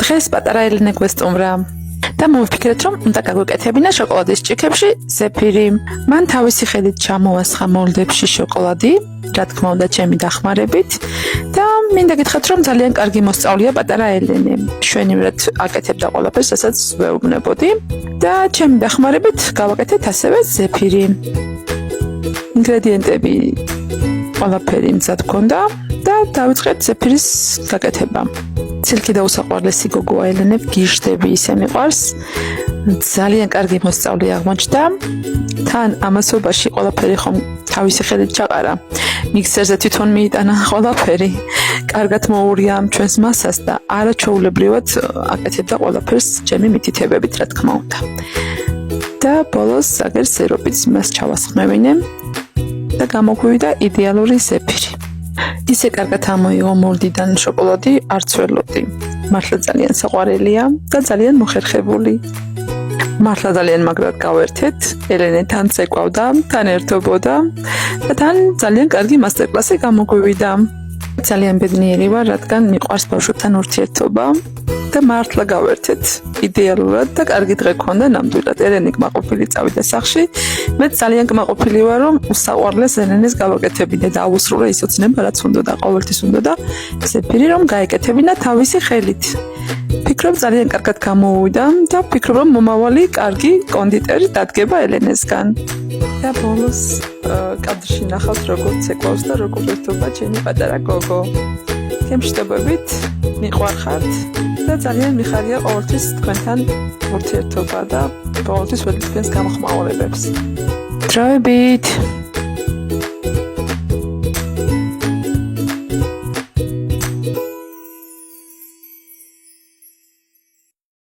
დღეს პატარა ელენე გვესტუმრა და მოვიფიქრეთ, რომ უნდა გაგვეკეთებინა შოკოლადის ჭიქებში ზეფირი. მან თავისი ხელით ჩამოასხა მოლდებში შოკოლადი, რა თქმა უნდა, ჩემი დახმარებით და მინდა გითხრათ, რომ ძალიან კარგი მოსწავლეა პატარა ელენე. შვენივრად აკეთებდა ყველაფერს, რასაც ვეუბნებოდი და ჩემი დახმარებით გავაკეთეთ ასევე ზეფირი. ინგრედიენტები ყველაფერი მზად გქონდა და დავიწყეთ ზეფირის გაკეთება. ცილკი და უსაყვარლესი გოგოა ელენე, გიჟდები ისე მიყვარს. ძალიან კარგი მოსწავლე აღმოჩნდა. თან ამასობაში ყველაფერი ხომ თავისი ხელით ჩაყარა. მიქსერზე თვითონ მიიტანა ყველაფერი. კარგად მოურია ჩვენს მასას და არაჩვეულებრივად აკეთებდა ყველაფერს ჩემი მითითებებით, რა თქმა უნდა. და ბოლოს აგერ სეროპიც მას ჩავასხმევინე და გამოგვივიდა იდეალური ზეფირი. ისე კარგად ამოიღო მოლდიდან შოკოლადი, არც ველოდი. მართლა ძალიან საყვარელია და ძალიან მოხერხებული. მართლა ძალიან მაგრად გავერთეთ, ელენე თან წეკვავდა, თან ერთობოდა და თან ძალიან კარგი მასტერკლასი გამოგვივიდა. ძალიან ბედნიერი ვარ, რადგან მიყვარს ბავშვებთან ურთიერთობა და მართლა გავერთეთ იდეალურად და კარგი დღე გქონდა ნამდვილად. ელენე კმაყოფილი წავიდა სახლში. მე ძალიან კმაყოფილი ვარ, რომ უსაყვარლეს ელენეს გავაკეთებინე და აუსრულე ის ოცნება, რაც უნდა და ყოველთვის უნდა და ზეფირი რომ გაეკეთებინა თავისი ხელით. ფიქრობ ძალიან კარგად გამოუვიდა და ფიქრობ, რომ მომავალი კარგი კონდიტერი დადგება ელენესგან. და ბოლოს კადრში ნახავთ, როგორ ცეკვავს და როგორ ერთობა ჩემი პატარა გოგო. გემშვიდობებით, მიყვარხართ და ძალიან მიხარია ყოველთვის თქვენთან ურთიერთობა და ყოველთვის ვეძებთ თქვენს გამოხმაურებებს. დროებით!